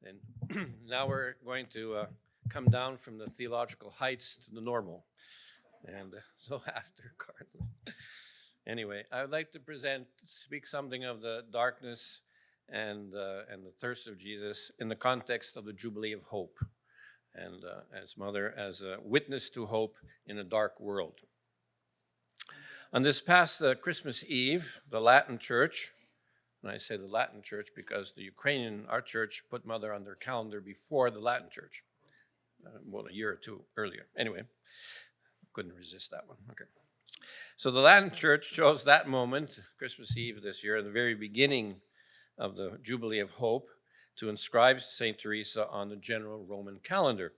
And now we're going to come down from the theological heights to the normal. And so after Cardinal. Anyway, I would like to speak something of the darkness and the thirst of Jesus in the context of the Jubilee of Hope, and as a witness to hope in a dark world. On this past Christmas Eve, the Latin Church, and I say the Latin Church because the Ukrainian, our church, put Mother on their calendar before the Latin Church, a year or two earlier. Anyway, couldn't resist that one. Okay. So the Latin Church chose that moment, Christmas Eve this year, at the very beginning of the Jubilee of Hope, to inscribe St. Teresa on the general Roman calendar.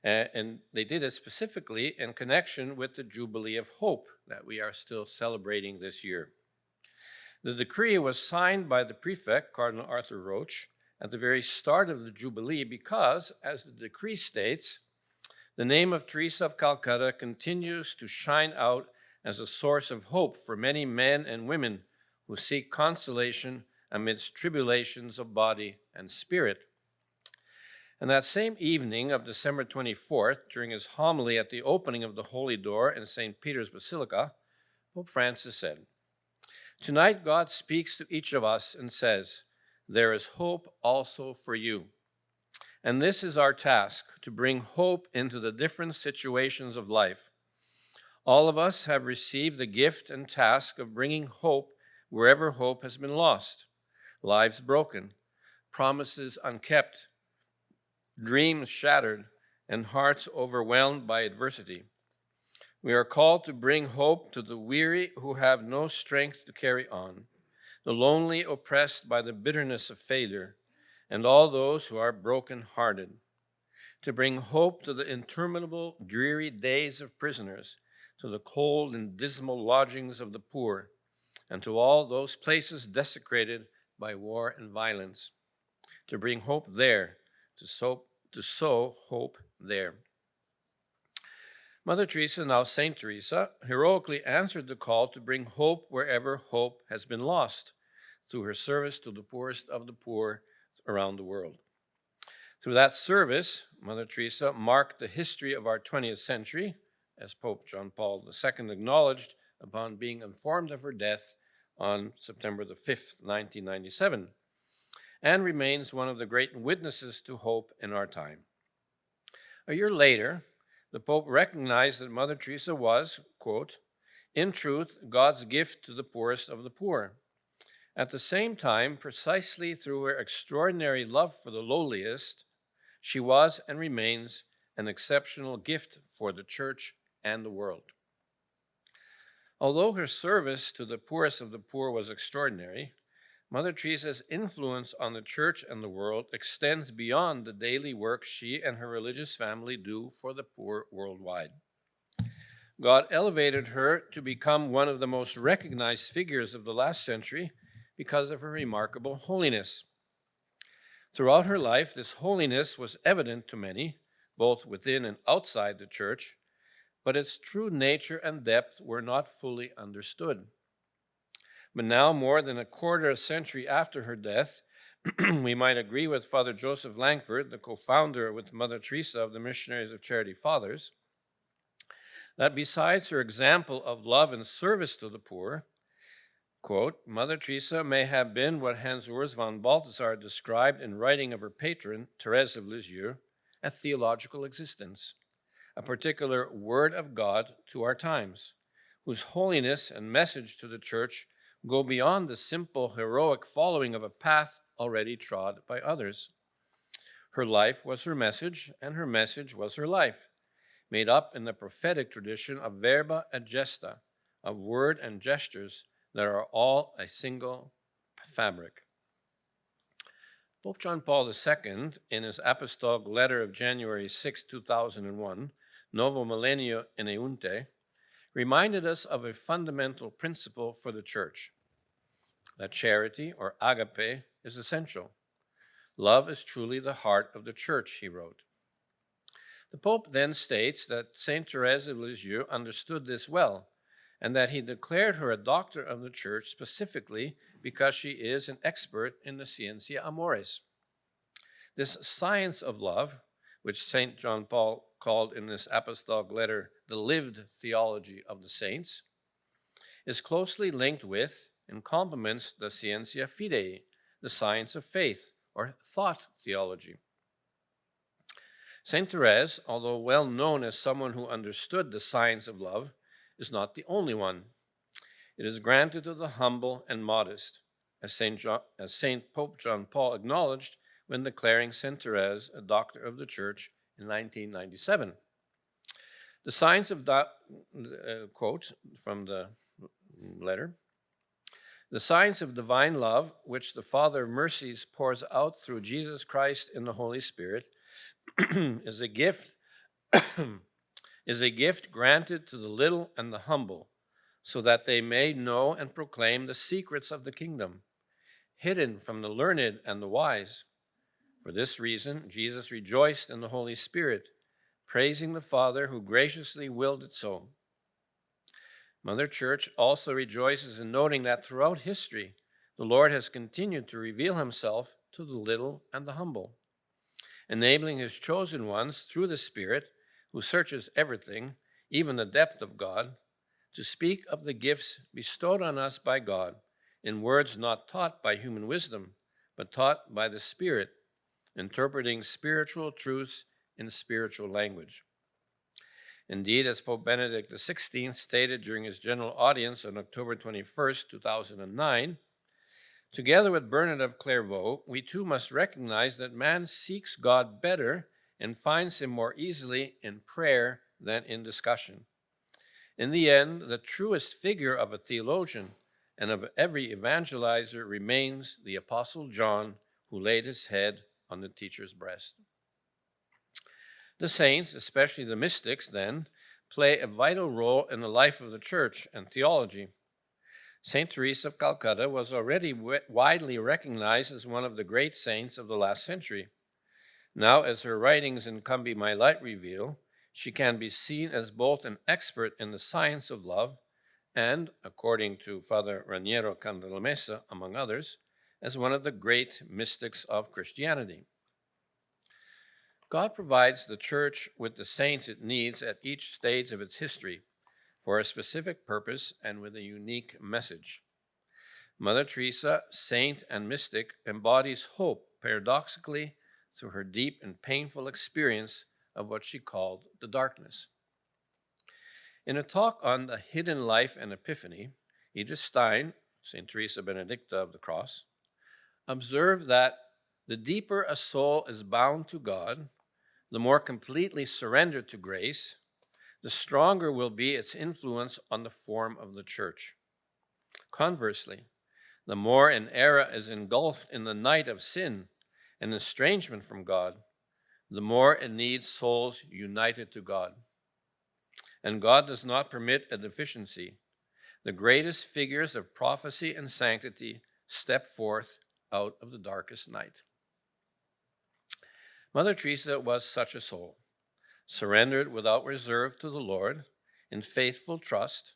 And they did it specifically in connection with the Jubilee of Hope that we are still celebrating this year. The decree was signed by the prefect, Cardinal Arthur Roche, at the very start of the Jubilee because, as the decree states, the name of Teresa of Calcutta continues to shine out as a source of hope for many men and women who seek consolation amidst tribulations of body and spirit. And that same evening of December 24th, during his homily at the opening of the Holy Door in St. Peter's Basilica, Pope Francis said, "Tonight God speaks to each of us and says, 'There is hope also for you.' And this is our task, to bring hope into the different situations of life. All of us have received the gift and task of bringing hope wherever hope has been lost, lives broken, promises unkept, dreams shattered, and hearts overwhelmed by adversity. We are called to bring hope to the weary who have no strength to carry on, the lonely oppressed by the bitterness of failure, and all those who are broken-hearted, to bring hope to the interminable, dreary days of prisoners, to the cold and dismal lodgings of the poor, and to all those places desecrated by war and violence, to bring hope there, to sow hope there." Mother Teresa, now Saint Teresa, heroically answered the call to bring hope wherever hope has been lost, through her service to the poorest of the poor around the world. Through that service, Mother Teresa marked the history of our 20th century, as Pope John Paul II acknowledged upon being informed of her death on September the 5th, 1997, and remains one of the great witnesses to hope in our time. A year later, the Pope recognized that Mother Teresa was, quote, "in truth, God's gift to the poorest of the poor. At the same time, precisely through her extraordinary love for the lowliest, she was and remains an exceptional gift for the Church and the world." Although her service to the poorest of the poor was extraordinary, Mother Teresa's influence on the Church and the world extends beyond the daily work she and her religious family do for the poor worldwide. God elevated her to become one of the most recognized figures of the last century because of her remarkable holiness. Throughout her life, this holiness was evident to many, both within and outside the Church, but its true nature and depth were not fully understood. But now, more than a quarter century after her death, we might agree with Father Joseph Langford, the co-founder with Mother Teresa of the Missionaries of Charity Fathers, that besides her example of love and service to the poor, quote, "Mother Teresa may have been what Hans Urs von Balthasar described in writing of her patron, Thérèse of Lisieux, a theological existence, a particular word of God to our times, whose holiness and message to the Church go beyond the simple heroic following of a path already trod by others. Her life was her message, and her message was her life, made up in the prophetic tradition of verba et gesta, of word and gestures that are all a single fabric." Pope John Paul II, in his apostolic letter of January 6, 2001, Novo Millennio Ineunte, reminded us of a fundamental principle for the Church, that charity, or agape, is essential. Love is truly the heart of the Church, he wrote. The Pope then states that Saint Thérèse of Lisieux understood this well, and that he declared her a doctor of the Church specifically because she is an expert in the Scientia Amoris. This science of love, which St. John Paul called in this apostolic letter the lived theology of the saints, is closely linked with and complements the scientia fidei, the science of faith, or thought theology. Saint Therese, although well known as someone who understood the science of love, is not the only one. It is granted to the humble and modest, as Saint Pope John Paul acknowledged when declaring Saint Therese a doctor of the Church in 1997. The science of quote from the letter, the science of divine love, which the Father of mercies pours out through Jesus Christ in the Holy Spirit, is a gift granted to the little and the humble, so that they may know and proclaim the secrets of the kingdom, hidden from the learned and the wise. For this reason, Jesus rejoiced in the Holy Spirit, praising the Father who graciously willed it so. Mother Church also rejoices in noting that throughout history, the Lord has continued to reveal himself to the little and the humble, enabling his chosen ones through the Spirit, who searches everything, even the depth of God, to speak of the gifts bestowed on us by God in words not taught by human wisdom, but taught by the Spirit, interpreting spiritual truths in spiritual language. Indeed, as Pope Benedict XVI stated during his general audience on October 21st, 2009, together with Bernard of Clairvaux, we too must recognize that man seeks God better and finds him more easily in prayer than in discussion. In the end, the truest figure of a theologian and of every evangelizer remains the Apostle John, who laid his head on the teacher's breast. The saints, especially the mystics, then, play a vital role in the life of the Church and theology. Saint Teresa of Calcutta was already widely recognized as one of the great saints of the last century. Now, as her writings in Come Be My Light reveal, she can be seen as both an expert in the science of love and, according to Father Raniero Candelamessa, among others, as one of the great mystics of Christianity. God provides the Church with the saints it needs at each stage of its history for a specific purpose and with a unique message. Mother Teresa, saint and mystic, embodies hope paradoxically through her deep and painful experience of what she called the darkness. In a talk on the hidden life and epiphany, Edith Stein, St. Teresa Benedicta of the Cross, observed that the deeper a soul is bound to God, the more completely surrendered to grace, the stronger will be its influence on the form of the Church. Conversely, the more an era is engulfed in the night of sin and estrangement from God, the more it needs souls united to God. And God does not permit a deficiency. The greatest figures of prophecy and sanctity step forth out of the darkest night. Mother Teresa was such a soul, surrendered without reserve to the Lord, in faithful trust,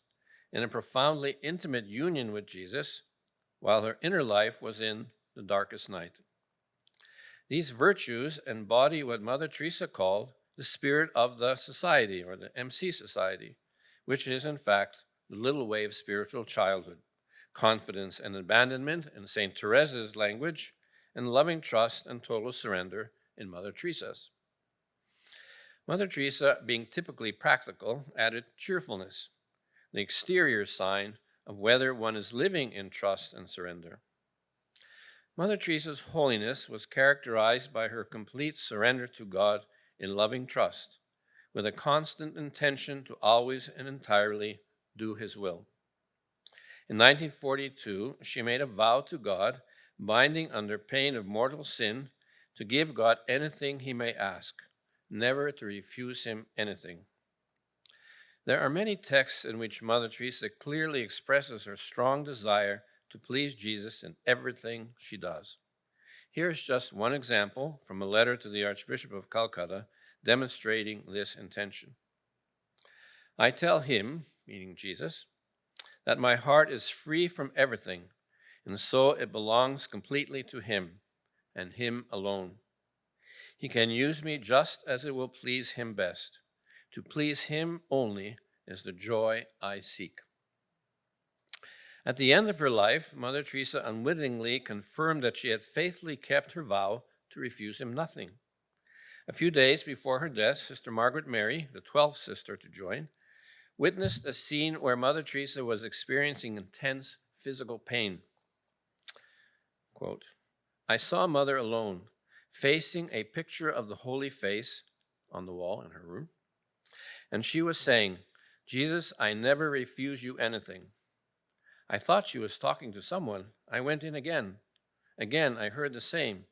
in a profoundly intimate union with Jesus, while her inner life was in the darkest night. These virtues embody what Mother Teresa called the spirit of the society, or the MC society, which is in fact the little way of spiritual childhood, confidence and abandonment in St. Teresa's language, and loving trust and total surrender in Mother Teresa's. Mother Teresa, being typically practical, added cheerfulness, the exterior sign of whether one is living in trust and surrender. Mother Teresa's holiness was characterized by her complete surrender to God in loving trust, with a constant intention to always and entirely do his will. In 1942, she made a vow to God, binding under pain of mortal sin, to give God anything he may ask, never to refuse him anything. There are many texts in which Mother Teresa clearly expresses her strong desire to please Jesus in everything she does. Here's just one example from a letter to the Archbishop of Calcutta demonstrating this intention. I tell him, meaning Jesus, that my heart is free from everything, and so it belongs completely to him and him alone. He can use me just as it will please him best. To please him only is the joy I seek. At the end of her life, Mother Teresa unwittingly confirmed that she had faithfully kept her vow to refuse him nothing. A few days before her death, Sister Margaret Mary, the 12th sister to join, witnessed a scene where Mother Teresa was experiencing intense physical pain. Quote, I saw Mother alone, facing a picture of the Holy Face on the wall in her room, and she was saying, Jesus, I never refuse you anything. I thought she was talking to someone. I went in again. Again, I heard the same.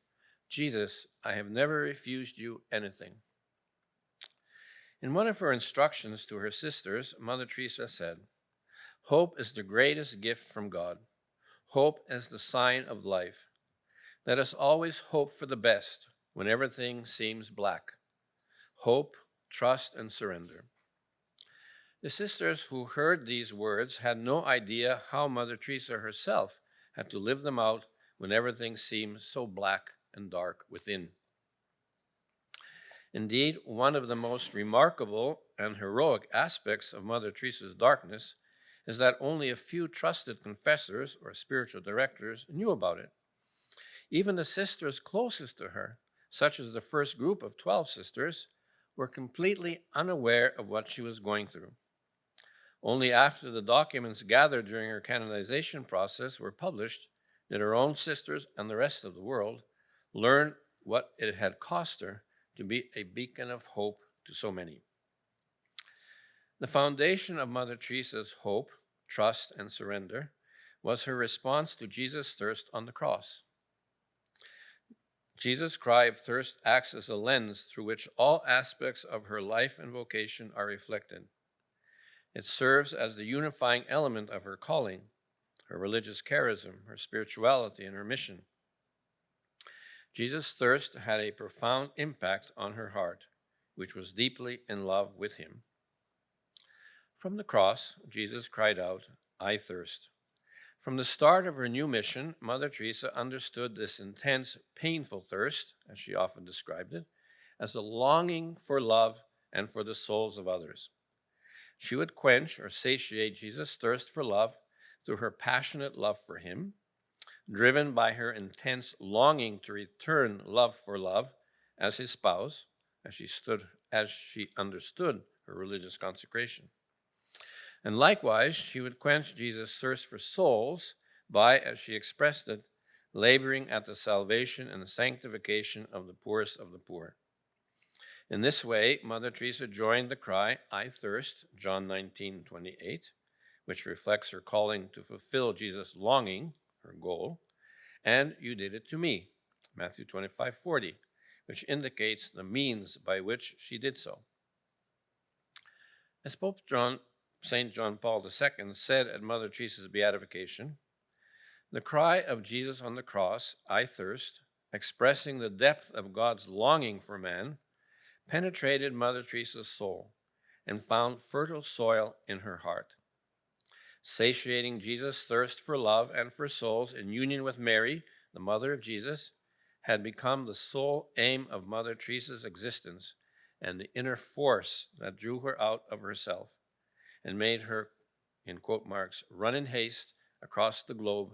Jesus, I have never refused you anything. In one of her instructions to her sisters, Mother Teresa said, hope is the greatest gift from God. Hope is the sign of life. Let us always hope for the best when everything seems black. Hope, trust, and surrender. The sisters who heard these words had no idea how Mother Teresa herself had to live them out when everything seemed so black and dark within. Indeed, one of the most remarkable and heroic aspects of Mother Teresa's darkness is that only a few trusted confessors or spiritual directors knew about it. Even the sisters closest to her, such as the first group of 12 sisters, were completely unaware of what she was going through. Only after the documents gathered during her canonization process were published did her own sisters and the rest of the world learn what it had cost her to be a beacon of hope to so many. The foundation of Mother Teresa's hope, trust, and surrender was her response to Jesus' thirst on the cross. Jesus' cry of thirst acts as a lens through which all aspects of her life and vocation are reflected. It serves as the unifying element of her calling, her religious charism, her spirituality, and her mission. Jesus' thirst had a profound impact on her heart, which was deeply in love with him. From the cross, Jesus cried out, I thirst. From the start of her new mission, Mother Teresa understood this intense, painful thirst, as she often described it, as a longing for love and for the souls of others. She would quench or satiate Jesus' thirst for love through her passionate love for him, driven by her intense longing to return love for love as his spouse, as she understood her religious consecration. And likewise, she would quench Jesus' thirst for souls by, as she expressed it, laboring at the salvation and sanctification of the poorest of the poor. In this way, Mother Teresa joined the cry, I thirst, John 19:28, which reflects her calling to fulfill Jesus' longing, her goal, and you did it to me, Matthew 25:40, which indicates the means by which she did so. As St. John Paul II said at Mother Teresa's beatification, the cry of Jesus on the cross, I thirst, expressing the depth of God's longing for man, penetrated Mother Teresa's soul and found fertile soil in her heart. Satiating Jesus' thirst for love and for souls in union with Mary, the mother of Jesus, had become the sole aim of Mother Teresa's existence and the inner force that drew her out of herself and made her, in quote marks, run in haste across the globe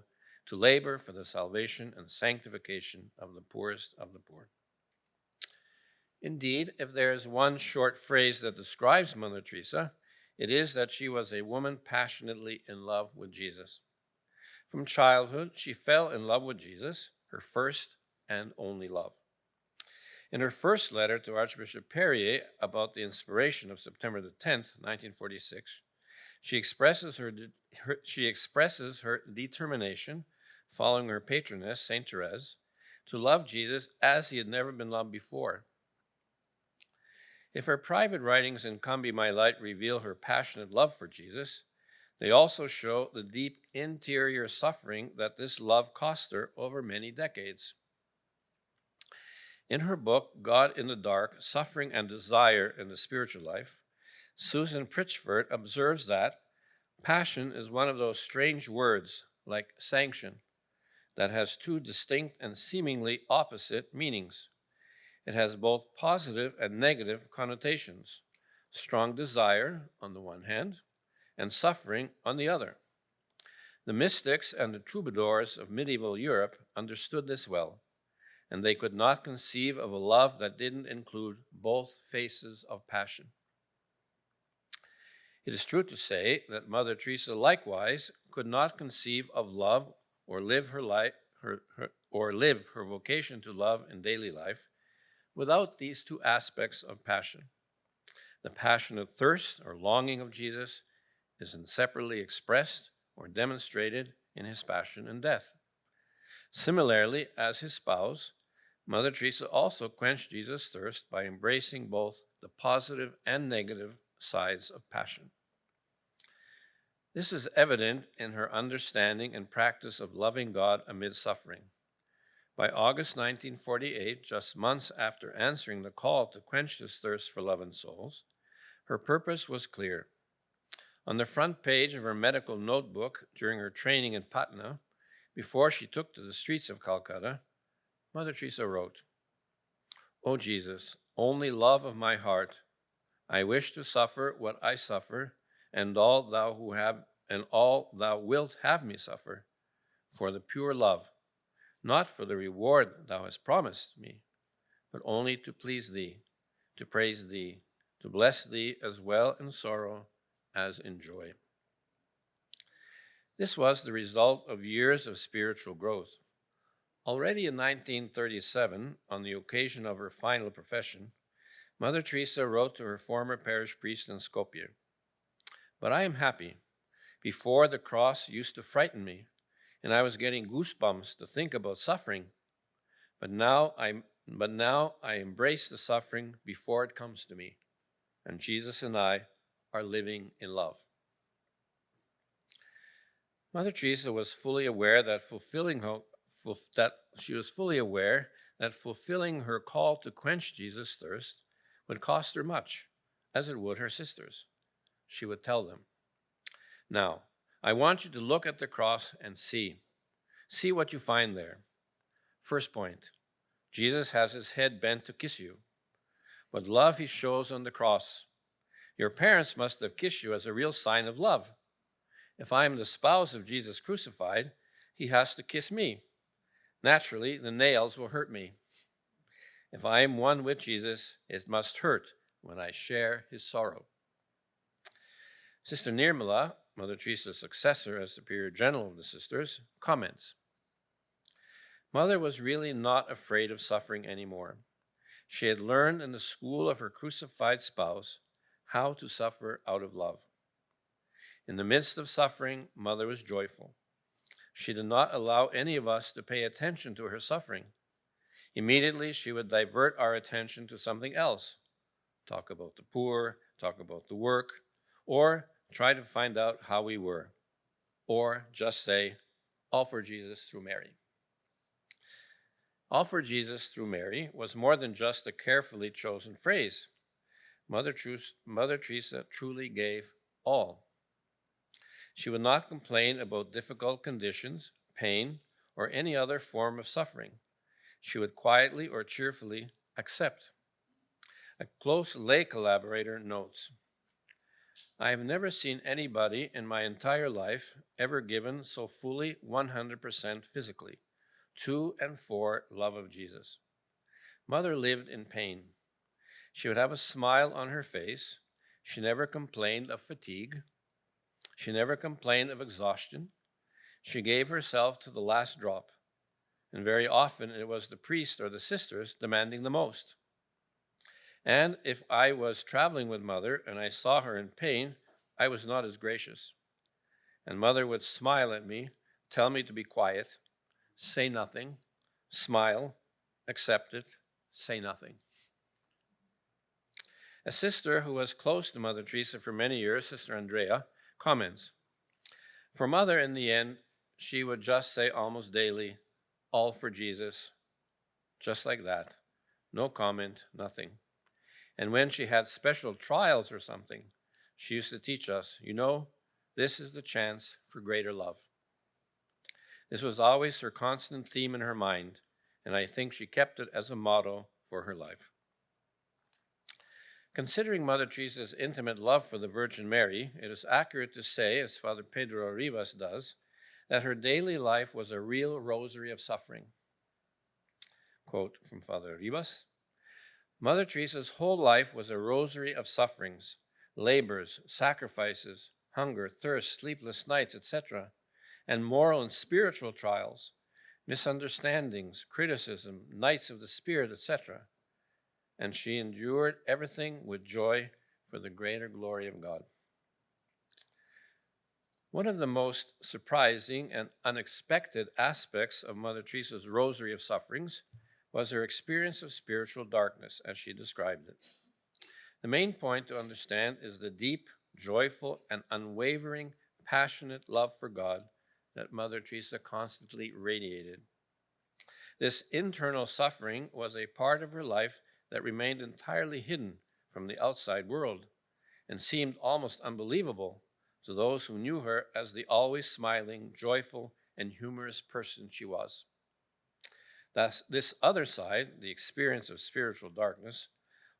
to labor for the salvation and sanctification of the poorest of the poor. Indeed, if there is one short phrase that describes Mother Teresa, it is that she was a woman passionately in love with Jesus. From childhood, she fell in love with Jesus, her first and only love. In her first letter to Archbishop Perrier about the inspiration of September the 10th, 1946, she expresses her determination, following her patroness, Saint Therese, to love Jesus as he had never been loved before. If her private writings in Come Be My Light reveal her passionate love for Jesus, they also show the deep interior suffering that this love cost her over many decades. In her book, God in the Dark, Suffering and Desire in the Spiritual Life, Susan Pritchford observes that passion is one of those strange words, like sanction, that has two distinct and seemingly opposite meanings. It has both positive and negative connotations: strong desire on the one hand, and suffering on the other. The mystics and the troubadours of medieval Europe understood this well, and they could not conceive of a love that didn't include both faces of passion. It is true to say that Mother Teresa likewise could not conceive of love or live her life, live her vocation to love in daily life without these two aspects of passion. The passionate thirst or longing of Jesus is inseparably expressed or demonstrated in his passion and death. Similarly, as his spouse, Mother Teresa also quenched Jesus' thirst by embracing both the positive and negative sides of passion. This is evident in her understanding and practice of loving God amid suffering. By August 1948, just months after answering the call to quench this thirst for love and souls, her purpose was clear. On the front page of her medical notebook during her training in Patna, before she took to the streets of Calcutta, Mother Teresa wrote, "O Jesus, only love of my heart, I wish to suffer what I suffer, and all thou wilt have me suffer, for the pure love, not for the reward thou hast promised me, but only to please thee, to praise thee, to bless thee as well in sorrow as in joy." This was the result of years of spiritual growth. Already in 1937, on the occasion of her final profession, Mother Teresa wrote to her former parish priest in Skopje, "But I am happy. Before, the cross used to frighten me, and I was getting goosebumps to think about suffering. But now I embrace the suffering before it comes to me, and Jesus and I are living in love." Mother Teresa was fully aware that fulfilling her call to quench Jesus' thirst would cost her much, as it would her sisters. She would tell them, "Now, I want you to look at the cross and see. See what you find there. First point, Jesus has his head bent to kiss you. What love he shows on the cross. Your parents must have kissed you as a real sign of love. If I am the spouse of Jesus crucified, he has to kiss me. Naturally, the nails will hurt me. If I am one with Jesus, it must hurt when I share his sorrow." Sister Nirmala, Mother Teresa's successor as Superior General of the Sisters, comments, "Mother was really not afraid of suffering anymore. She had learned in the school of her crucified spouse how to suffer out of love. In the midst of suffering, Mother was joyful. She did not allow any of us to pay attention to her suffering. Immediately, she would divert our attention to something else. Talk about the poor, talk about the work, or try to find out how we were. Or just say, 'All for Jesus through Mary.'" "All for Jesus through Mary" was more than just a carefully chosen phrase. Mother Teresa truly gave all. She would not complain about difficult conditions, pain, or any other form of suffering. She would quietly or cheerfully accept. A close lay collaborator notes, "I have never seen anybody in my entire life ever given so fully 100% physically to and for love of Jesus. Mother lived in pain. She would have a smile on her face. She never complained of fatigue. She never complained of exhaustion. She gave herself to the last drop, and very often it was the priest or the sisters demanding the most. And if I was traveling with Mother and I saw her in pain, I was not as gracious. And Mother would smile at me, tell me to be quiet, say nothing, smile, accept it, say nothing." A sister who was close to Mother Teresa for many years, Sister Andrea, comments, "For Mother, in the end, she would just say almost daily, 'All for Jesus,' just like that. No comment, nothing. And when she had special trials or something, she used to teach us, 'This is the chance for greater love.' This was always her constant theme in her mind, and I think she kept it as a motto for her life. Considering Mother Teresa's intimate love for the Virgin Mary, it is accurate to say, as Father Pedro Rivas does, that her daily life was a real rosary of suffering. Quote from Father Rivas, Mother Teresa's whole life was a rosary of sufferings, labors, sacrifices, hunger, thirst, sleepless nights, etc., and moral and spiritual trials, misunderstandings, criticism, nights of the spirit, etc., and she endured everything with joy for the greater glory of God. One of the most surprising and unexpected aspects of Mother Teresa's rosary of sufferings was her experience of spiritual darkness, as she described it. The main point to understand is the deep, joyful, and unwavering, passionate love for God that Mother Teresa constantly radiated. This internal suffering was a part of her life that remained entirely hidden from the outside world and seemed almost unbelievable to those who knew her as the always smiling, joyful, and humorous person she was. Thus, this other side, the experience of spiritual darkness,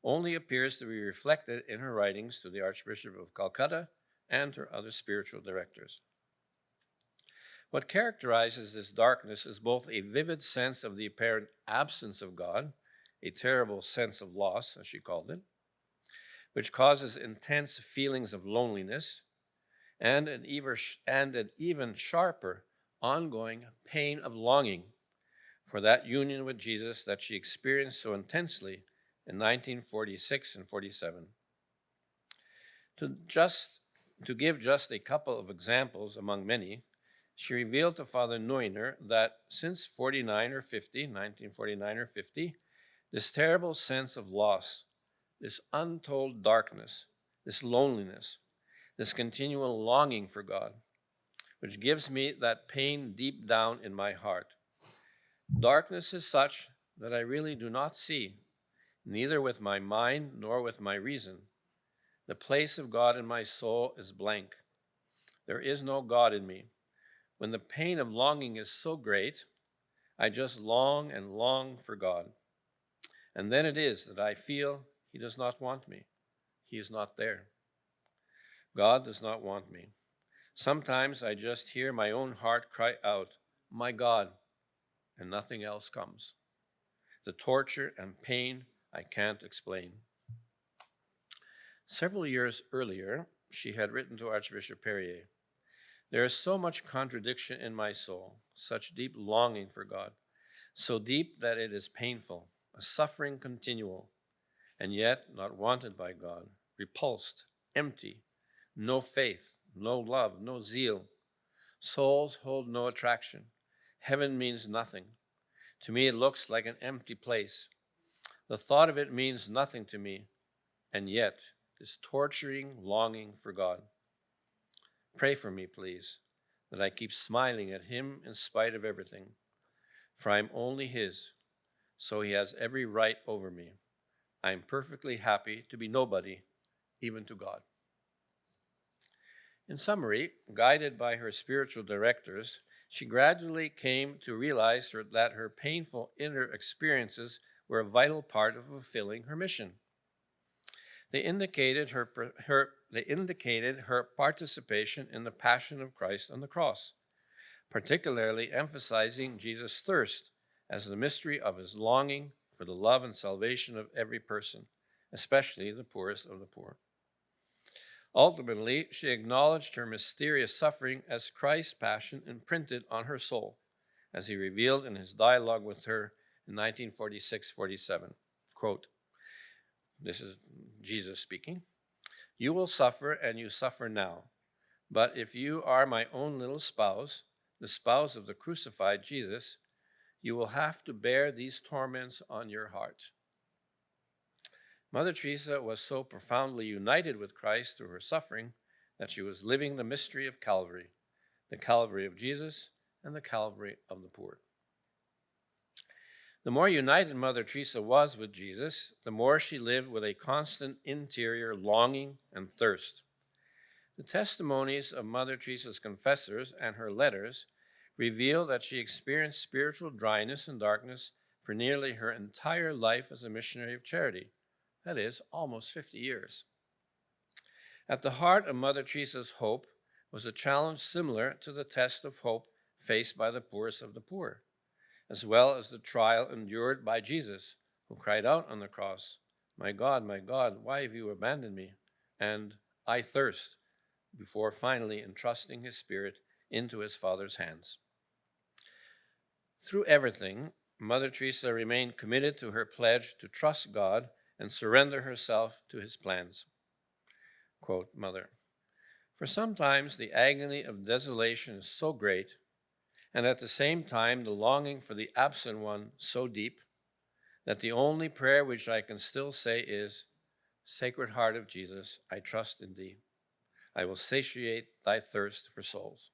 only appears to be reflected in her writings to the Archbishop of Calcutta and her other spiritual directors. What characterizes this darkness is both a vivid sense of the apparent absence of God, a terrible sense of loss, as she called it, which causes intense feelings of loneliness, and an even sharper ongoing pain of longing for that union with Jesus that she experienced so intensely in 1946 and 47. To give just a couple of examples among many, she revealed to Father Neuner that since 1949 or 50, this terrible sense of loss, this untold darkness, this loneliness, this continual longing for God, which gives me that pain deep down in my heart. Darkness is such that I really do not see, neither with my mind nor with my reason. The place of God in my soul is blank. There is no God in me. When the pain of longing is so great, I just long and long for God. And then it is that I feel He does not want me. He is not there. God does not want me. Sometimes I just hear my own heart cry out, "My God," and nothing else comes. The torture and pain I can't explain. Several years earlier, she had written to Archbishop Perrier, "There is so much contradiction in my soul, such deep longing for God, so deep that it is painful, a suffering continual, and yet not wanted by God, repulsed, empty, no faith, no love, no zeal. Souls hold no attraction. Heaven means nothing. To me, it looks like an empty place. The thought of it means nothing to me, and yet this torturing longing for God. Pray for me, please, that I keep smiling at Him in spite of everything, for I am only His, so He has every right over me. I am perfectly happy to be nobody, even to God." In summary, guided by her spiritual directors, she gradually came to realize that her painful inner experiences were a vital part of fulfilling her mission. They indicated her participation in the passion of Christ on the cross, particularly emphasizing Jesus' thirst as the mystery of His longing for the love and salvation of every person, especially the poorest of the poor. Ultimately, she acknowledged her mysterious suffering as Christ's passion imprinted on her soul, as He revealed in His dialogue with her in 1946-47. Quote, this is Jesus speaking, "You will suffer, and you suffer now. But if you are my own little spouse, the spouse of the crucified Jesus, you will have to bear these torments on your heart." Mother Teresa was so profoundly united with Christ through her suffering that she was living the mystery of Calvary, the Calvary of Jesus and the Calvary of the poor. The more united Mother Teresa was with Jesus, the more she lived with a constant interior longing and thirst. The testimonies of Mother Teresa's confessors and her letters reveal that she experienced spiritual dryness and darkness for nearly her entire life as a missionary of charity. That is, almost 50 years. At the heart of Mother Teresa's hope was a challenge similar to the test of hope faced by the poorest of the poor, as well as the trial endured by Jesus, who cried out on the cross, my God, why have you abandoned me?" and "I thirst," before finally entrusting his spirit into his Father's hands. Through everything, Mother Teresa remained committed to her pledge to trust God and surrender herself to his plans. Quote, Mother, "For sometimes the agony of desolation is so great, and at the same time the longing for the absent one so deep, that the only prayer which I can still say is, 'Sacred Heart of Jesus, I trust in thee. I will satiate thy thirst for souls.'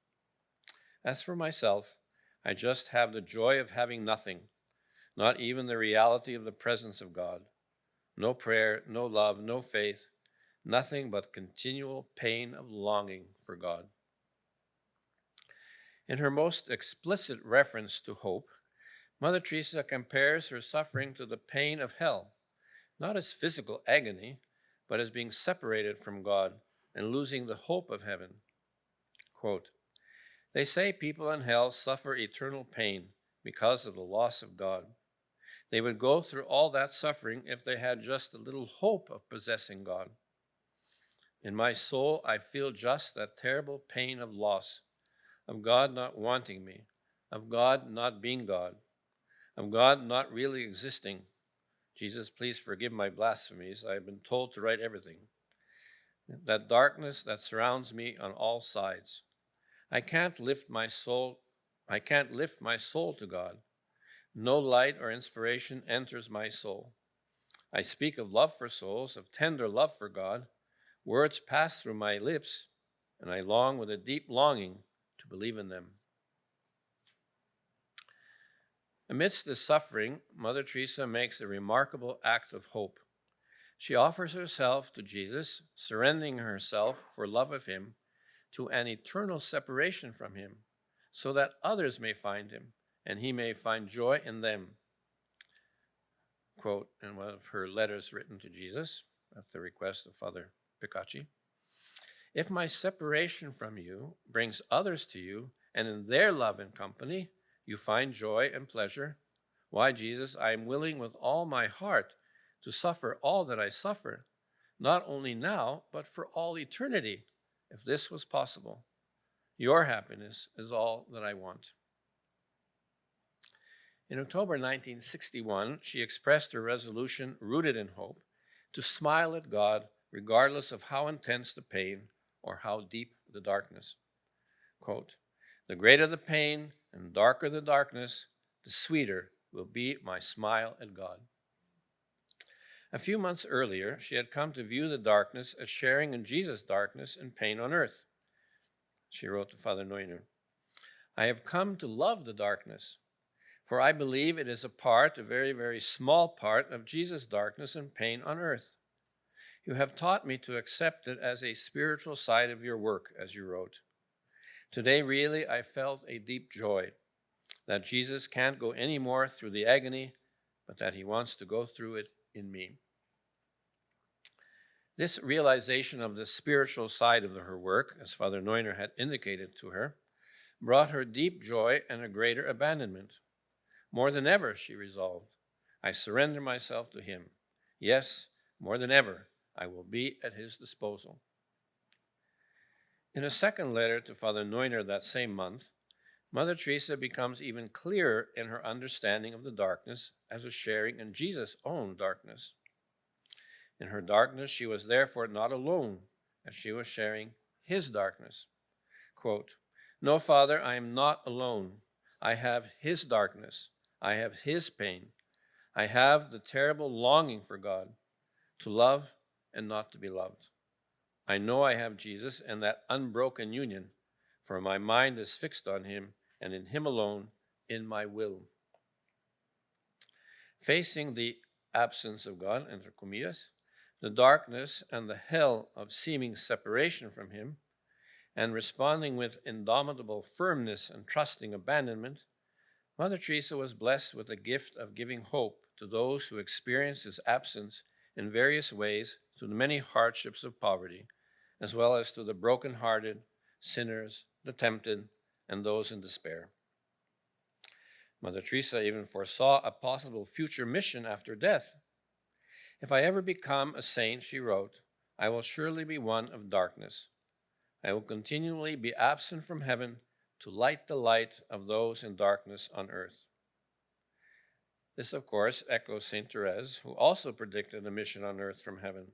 As for myself, I just have the joy of having nothing, not even the reality of the presence of God. No prayer, no love, no faith, nothing but continual pain of longing for God." In her most explicit reference to hope, Mother Teresa compares her suffering to the pain of hell, not as physical agony, but as being separated from God and losing the hope of heaven. Quote, "They say people in hell suffer eternal pain because of the loss of God. They would go through all that suffering if they had just a little hope of possessing God. In my soul, I feel just that terrible pain of loss, of God not wanting me, of God not being God, of God not really existing. Jesus, please forgive my blasphemies. I have been told to write everything. That darkness that surrounds me on all sides. I can't lift my soul to God. No light or inspiration enters my soul. I speak of love for souls, of tender love for God. Words pass through my lips, and I long with a deep longing to believe in them." Amidst this suffering, Mother Teresa makes a remarkable act of hope. She offers herself to Jesus, surrendering herself for love of him to an eternal separation from him, so that others may find him and he may find joy in them. Quote in one of her letters written to Jesus at the request of Father Picacci, "If my separation from you brings others to you, and in their love and company you find joy and pleasure, why, Jesus, I am willing with all my heart to suffer all that I suffer, not only now, but for all eternity, if this was possible. Your happiness is all that I want." In October 1961, she expressed her resolution, rooted in hope, to smile at God regardless of how intense the pain or how deep the darkness. Quote, "The greater the pain and darker the darkness, the sweeter will be my smile at God." A few months earlier, she had come to view the darkness as sharing in Jesus' darkness and pain on earth. She wrote to Father Neuner, "I have come to love the darkness, for I believe it is a very, very small part of Jesus' darkness and pain on earth. You have taught me to accept it as a spiritual side of your work," as you wrote. "Today, really, I felt a deep joy that Jesus can't go any more through the agony, but that he wants to go through it in me." This realization of the spiritual side of her work, as Father Neuner had indicated to her, brought her deep joy and a greater abandonment. More than ever, she resolved, I surrender myself to him. Yes, more than ever, I will be at his disposal. In a second letter to Father Neuner that same month, Mother Teresa becomes even clearer in her understanding of the darkness as a sharing in Jesus' own darkness. In her darkness, she was therefore not alone, as she was sharing his darkness. Quote, "No, Father, I am not alone. I have his darkness. I have his pain. I have the terrible longing for God, to love and not to be loved. I know I have Jesus and that unbroken union, for my mind is fixed on him and in him alone in my will." Facing the absence of God, entre comillas, the darkness and the hell of seeming separation from him, and responding with indomitable firmness and trusting abandonment, Mother Teresa was blessed with the gift of giving hope to those who experience his absence in various ways through the many hardships of poverty, as well as to the broken-hearted, sinners, the tempted, and those in despair. Mother Teresa even foresaw a possible future mission after death. If I ever become a saint, she wrote, I will surely be one of darkness. I will continually be absent from heaven to light the light of those in darkness on earth. This, of course, echoes Saint Therese, who also predicted a mission on earth from heaven.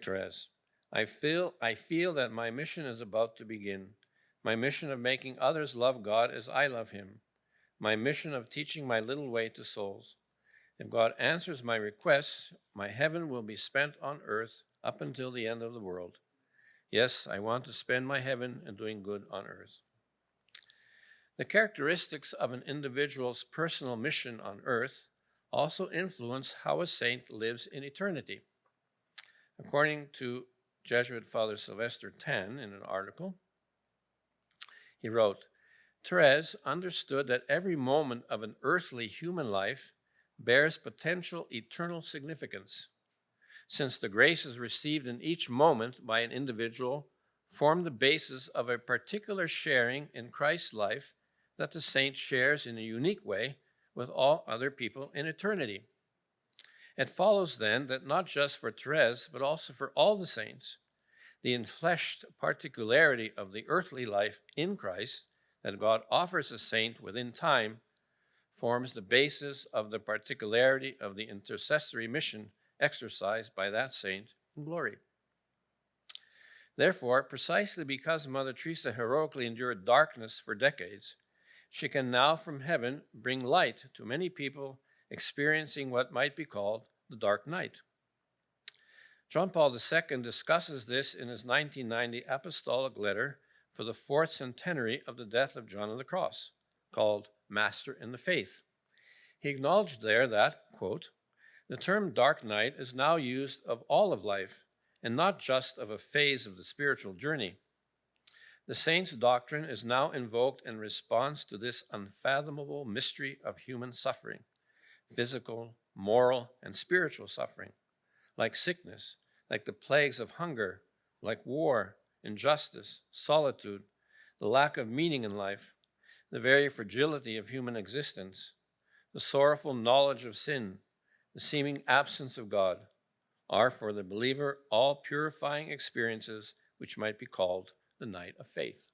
Therese, I feel that my mission is about to begin. My mission of making others love God as I love him. My mission of teaching my little way to souls. If God answers my requests, my heaven will be spent on earth up until the end of the world. Yes, I want to spend my heaven in doing good on earth. The characteristics of an individual's personal mission on earth also influence how a saint lives in eternity. According to Jesuit Father Sylvester Tan in an article, he wrote, Therese understood that every moment of an earthly human life bears potential eternal significance, since the graces received in each moment by an individual form the basis of a particular sharing in Christ's life that the saint shares in a unique way with all other people in eternity. It follows then that not just for Therese, but also for all the saints, the enfleshed particularity of the earthly life in Christ that God offers a saint within time forms the basis of the particularity of the intercessory mission exercised by that saint in glory. Therefore, precisely because Mother Teresa heroically endured darkness for decades, she can now from heaven bring light to many people experiencing what might be called the dark night. John Paul II discusses this in his 1990 apostolic letter for the 4th centenary of the death of John of the Cross, called Master in the Faith. He acknowledged there that, quote, the term dark night is now used of all of life and not just of a phase of the spiritual journey. The saint's doctrine is now invoked in response to this unfathomable mystery of human suffering, physical, moral, and spiritual suffering, like sickness, like the plagues of hunger, like war, injustice, solitude, the lack of meaning in life, the very fragility of human existence, the sorrowful knowledge of sin, the seeming absence of God, are for the believer all purifying experiences which might be called the night of faith.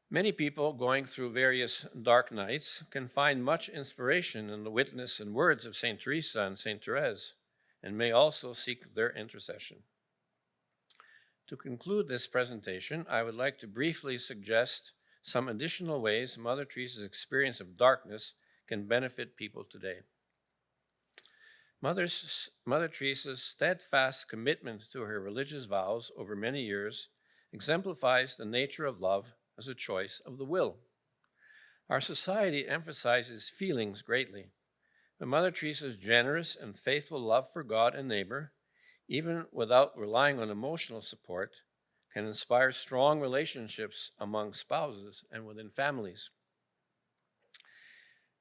Many people going through various dark nights can find much inspiration in the witness and words of St. Teresa and St. Therese, and may also seek their intercession. To conclude this presentation, I would like to briefly suggest some additional ways Mother Teresa's experience of darkness can benefit people today. Mother Teresa's steadfast commitment to her religious vows over many years exemplifies the nature of love as a choice of the will. Our society emphasizes feelings greatly, but Mother Teresa's generous and faithful love for God and neighbor, even without relying on emotional support, can inspire strong relationships among spouses and within families.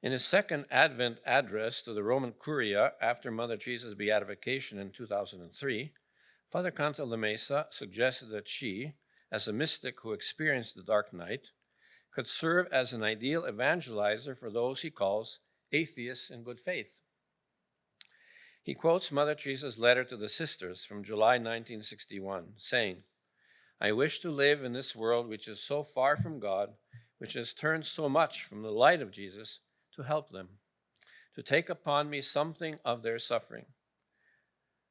In his second Advent address to the Roman Curia after Mother Teresa's beatification in 2003, Father Cantalamessa suggested that she, as a mystic who experienced the dark night, could serve as an ideal evangelizer for those he calls atheists in good faith. He quotes Mother Teresa's letter to the sisters from July 1961, saying, I wish to live in this world which is so far from God, which has turned so much from the light of Jesus, to help them, to take upon me something of their suffering.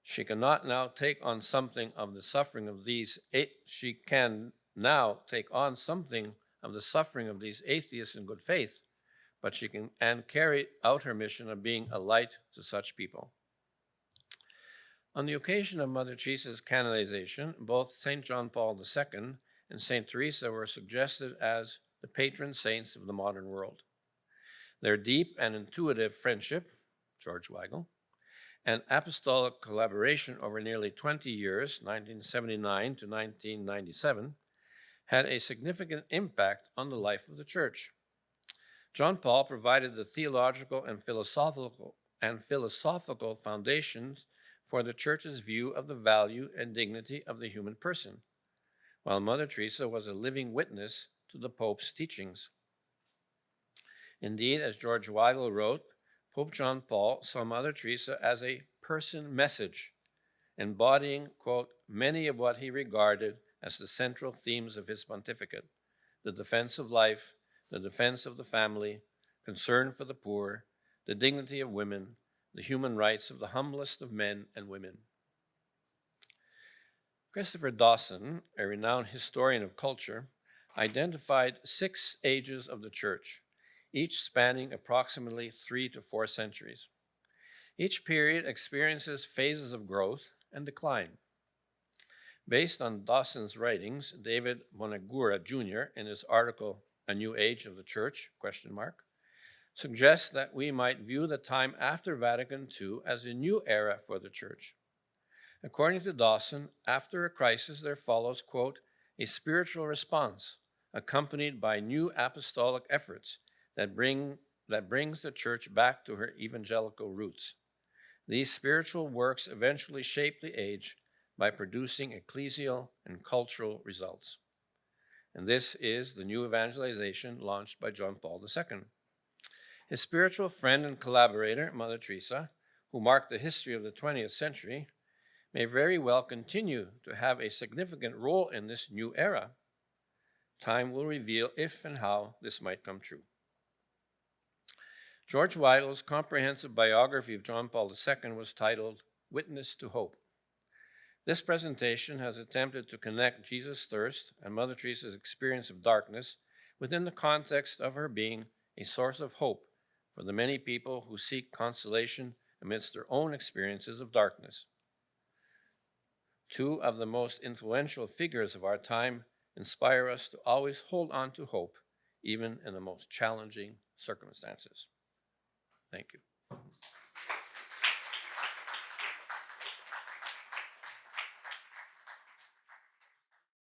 She cannot now take on something of the suffering of these. She can now take on something of the suffering of these atheists in good faith, but she can and carry out her mission of being a light to such people. On the occasion of Mother Teresa's canonization, both St. John Paul II and St. Teresa were suggested as the patron saints of the modern world. Their deep and intuitive friendship, George Weigel, and apostolic collaboration over nearly 20 years, 1979 to 1997, had a significant impact on the life of the church. John Paul provided the theological and philosophical foundations for the church's view of the value and dignity of the human person, while Mother Teresa was a living witness to the Pope's teachings. Indeed, as George Weigel wrote, Pope John Paul saw Mother Teresa as a person message, embodying, quote, many of what he regarded as the central themes of his pontificate: the defense of life, the defense of the family, concern for the poor, the dignity of women, the human rights of the humblest of men and women. Christopher Dawson, a renowned historian of culture, identified 6 ages of the church, each spanning approximately 3 to 4 centuries. Each period experiences phases of growth and decline. Based on Dawson's writings, David Bonagura Jr., in his article, A New Age of the Church, suggests that we might view the time after Vatican II as a new era for the church. According to Dawson, after a crisis there follows, quote, a spiritual response accompanied by new apostolic efforts that brings the church back to her evangelical roots. These spiritual works eventually shape the age by producing ecclesial and cultural results. And this is the new evangelization launched by John Paul II. His spiritual friend and collaborator, Mother Teresa, who marked the history of the 20th century, may very well continue to have a significant role in this new era. Time will reveal if and how this might come true. George Weigel's comprehensive biography of John Paul II was titled Witness to Hope. This presentation has attempted to connect Jesus' thirst and Mother Teresa's experience of darkness within the context of her being a source of hope for the many people who seek consolation amidst their own experiences of darkness. 2 of the most influential figures of our time inspire us to always hold on to hope, even in the most challenging circumstances. Thank you.